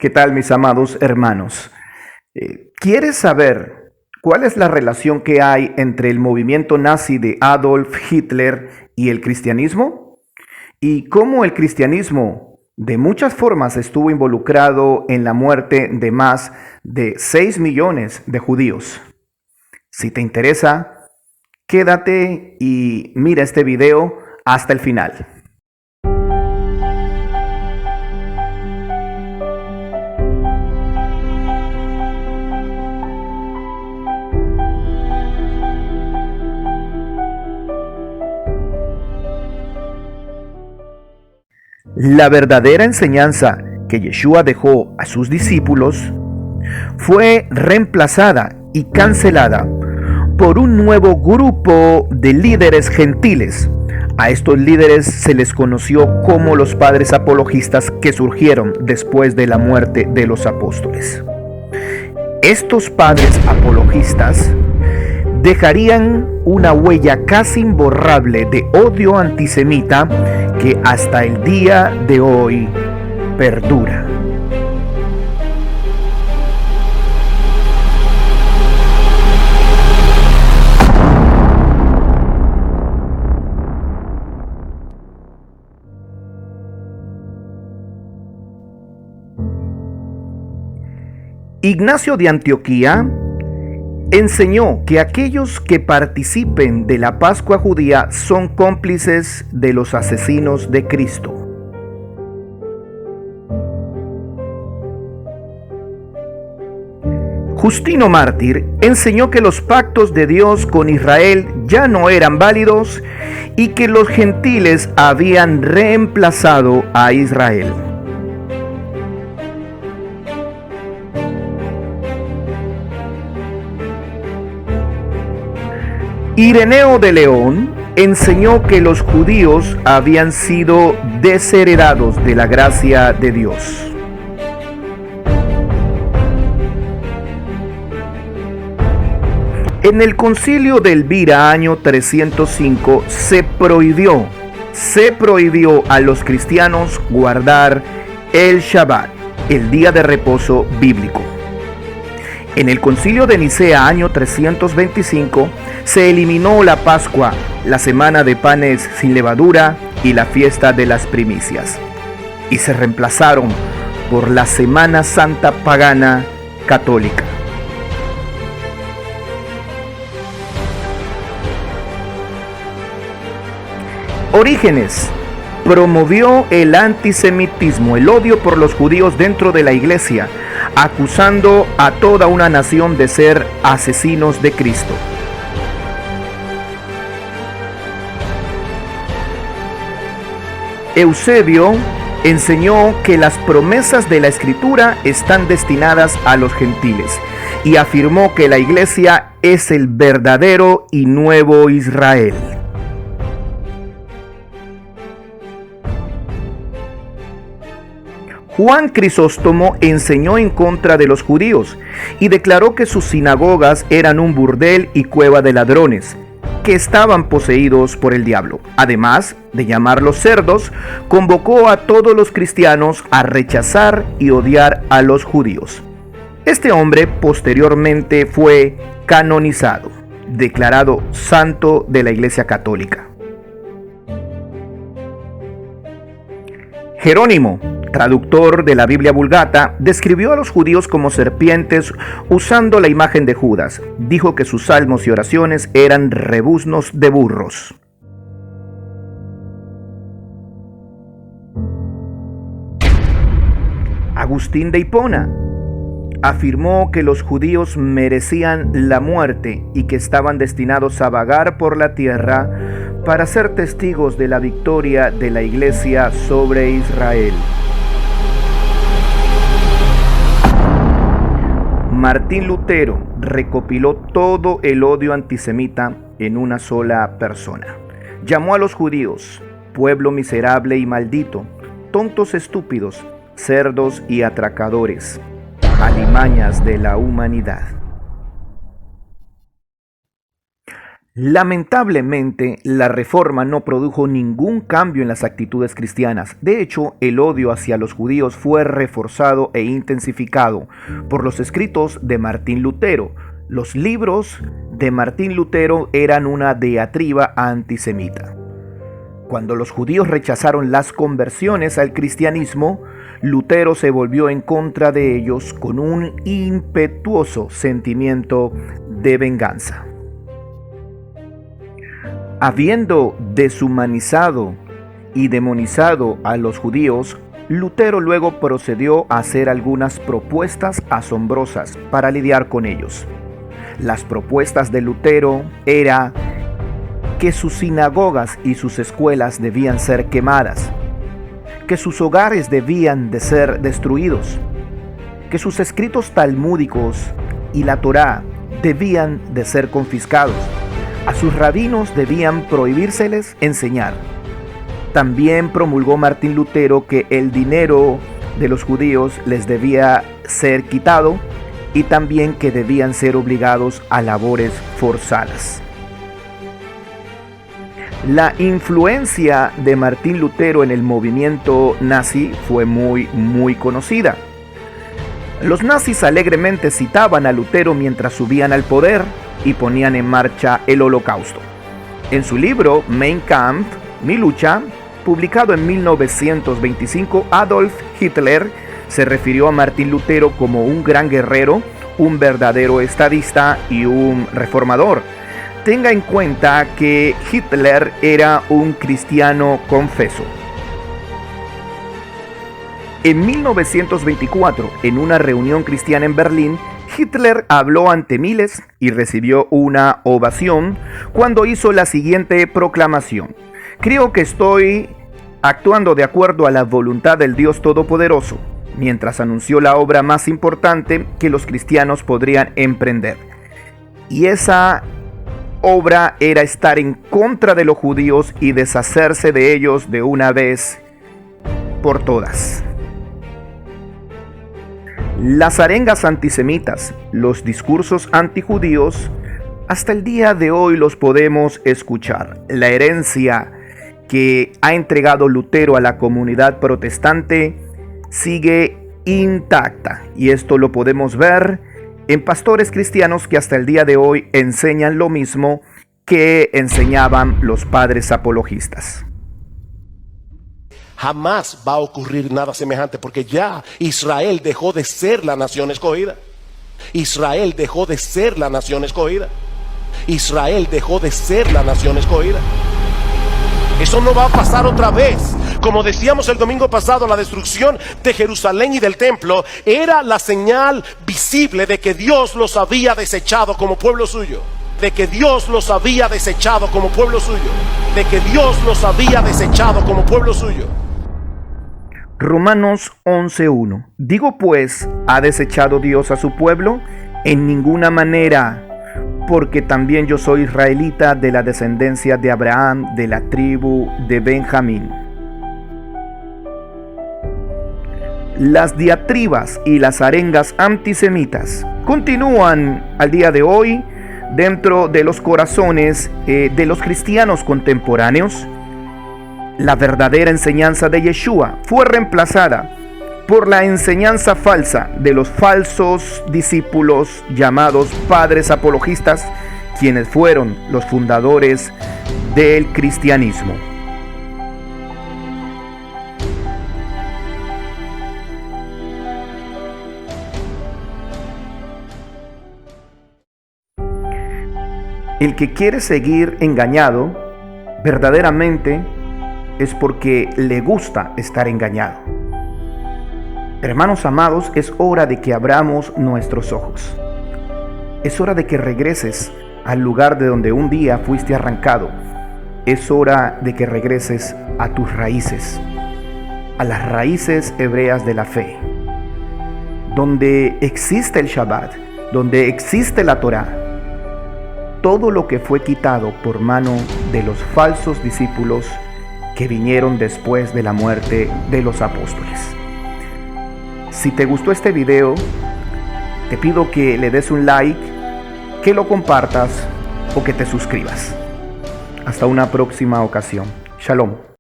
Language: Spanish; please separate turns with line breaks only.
¿Qué tal, mis amados hermanos? ¿Quieres saber cuál es la relación que hay entre el movimiento nazi de Adolf Hitler y el cristianismo? ¿Y cómo el cristianismo de muchas formas estuvo involucrado en la muerte de más de 6 millones de judíos? Si te interesa, quédate y mira este video hasta el final. La verdadera enseñanza que Yeshua dejó a sus discípulos fue reemplazada y cancelada por un nuevo grupo de líderes gentiles. A estos líderes se les conoció como los padres apologistas que surgieron después de la muerte de los apóstoles. Estos padres apologistas dejarían una huella casi imborrable de odio antisemita que hasta el día de hoy perdura. Ignacio de Antioquía enseñó que aquellos que participen de la Pascua judía son cómplices de los asesinos de Cristo. Justino Mártir enseñó que los pactos de Dios con Israel ya no eran válidos y que los gentiles habían reemplazado a Israel. Ireneo de León enseñó que los judíos habían sido desheredados de la gracia de Dios. En el concilio de Elvira, año 305, se prohibió a los cristianos guardar el Shabbat, el día de reposo bíblico. En el concilio de Nicea, año 325, se eliminó la Pascua, la semana de panes sin levadura y la fiesta de las primicias, y se reemplazaron por la Semana Santa pagana católica. Orígenes promovió el antisemitismo, el odio por los judíos dentro de la iglesia, acusando a toda una nación de ser asesinos de Cristo. Eusebio enseñó que las promesas de la Escritura están destinadas a los gentiles y afirmó que la iglesia es el verdadero y nuevo Israel. Juan Crisóstomo enseñó en contra de los judíos y declaró que sus sinagogas eran un burdel y cueva de ladrones, que estaban poseídos por el diablo. Además de llamarlos cerdos, convocó a todos los cristianos a rechazar y odiar a los judíos. Este hombre posteriormente fue canonizado, declarado santo de la Iglesia Católica. Jerónimo, traductor de la Biblia Vulgata, describió a los judíos como serpientes usando la imagen de Judas. Dijo que sus salmos y oraciones eran rebuznos de burros. Agustín de Hipona afirmó que los judíos merecían la muerte y que estaban destinados a vagar por la tierra para ser testigos de la victoria de la Iglesia sobre Israel. Martín Lutero recopiló todo el odio antisemita en una sola persona. Llamó a los judíos pueblo miserable y maldito, tontos estúpidos, cerdos y atracadores, alimañas de la humanidad. Lamentablemente, la Reforma no produjo ningún cambio en las actitudes cristianas. De hecho, el odio hacia los judíos fue reforzado e intensificado por los escritos de Martín Lutero. Los libros de Martín Lutero eran una diatriba antisemita. Cuando los judíos rechazaron las conversiones al cristianismo, Lutero se volvió en contra de ellos con un impetuoso sentimiento de venganza. Habiendo deshumanizado y demonizado a los judíos, Lutero luego procedió a hacer algunas propuestas asombrosas para lidiar con ellos. Las propuestas de Lutero eran que sus sinagogas y sus escuelas debían ser quemadas, que sus hogares debían de ser destruidos, que sus escritos talmúdicos y la Torá debían de ser confiscados. A sus rabinos debían prohibírseles enseñar. También promulgó Martín Lutero que el dinero de los judíos les debía ser quitado y también que debían ser obligados a labores forzadas. La influencia de Martín Lutero en el movimiento nazi fue muy conocida. Los nazis alegremente citaban a Lutero mientras subían al poder y ponían en marcha el Holocausto. En su libro Mein Kampf, Mi lucha, publicado en 1925, Adolf Hitler se refirió a Martín Lutero como un gran guerrero, un verdadero estadista y un reformador. Tenga en cuenta que Hitler era un cristiano confeso. En 1924, en una reunión cristiana en Berlín, Hitler habló ante miles y recibió una ovación cuando hizo la siguiente proclamación: "Creo que estoy actuando de acuerdo a la voluntad del Dios Todopoderoso", mientras anunció la obra más importante que los cristianos podrían emprender. Y esa obra era estar en contra de los judíos y deshacerse de ellos de una vez por todas. Las arengas antisemitas, los discursos antijudíos, hasta el día de hoy los podemos escuchar. La herencia que ha entregado Lutero a la comunidad protestante sigue intacta, y esto lo podemos ver en pastores cristianos que hasta el día de hoy enseñan lo mismo que enseñaban los padres apologistas.
Jamás va a ocurrir nada semejante, porque ya Israel dejó de ser la nación escogida. Israel dejó de ser la nación escogida. Israel dejó de ser la nación escogida. Eso no va a pasar otra vez. Como decíamos el domingo pasado, la destrucción de Jerusalén y del templo era la señal visible de que Dios los había desechado como pueblo suyo. De que Dios los había desechado como pueblo suyo. De que Dios los había desechado como pueblo suyo.
Romanos 11:1. Digo pues, ¿ha desechado Dios a su pueblo? En ninguna manera, porque también yo soy israelita, de la descendencia de Abraham, de la tribu de Benjamín. Las diatribas y las arengas antisemitas continúan al día de hoy dentro de los corazones de los cristianos contemporáneos. La verdadera enseñanza de Yeshua fue reemplazada por la enseñanza falsa de los falsos discípulos llamados padres apologistas, quienes fueron los fundadores del cristianismo. El que quiere seguir engañado, verdaderamente es porque le gusta estar engañado. Hermanos amados, es hora de que abramos nuestros ojos. Es hora de que regreses al lugar de donde un día fuiste arrancado. Es hora de que regreses a tus raíces, a las raíces hebreas de la fe, donde existe el Shabbat, donde existe la Torá. Todo lo que fue quitado por mano de los falsos discípulos que vinieron después de la muerte de los apóstoles. Si te gustó este video, te pido que le des un like, que lo compartas o que te suscribas. Hasta una próxima ocasión. Shalom.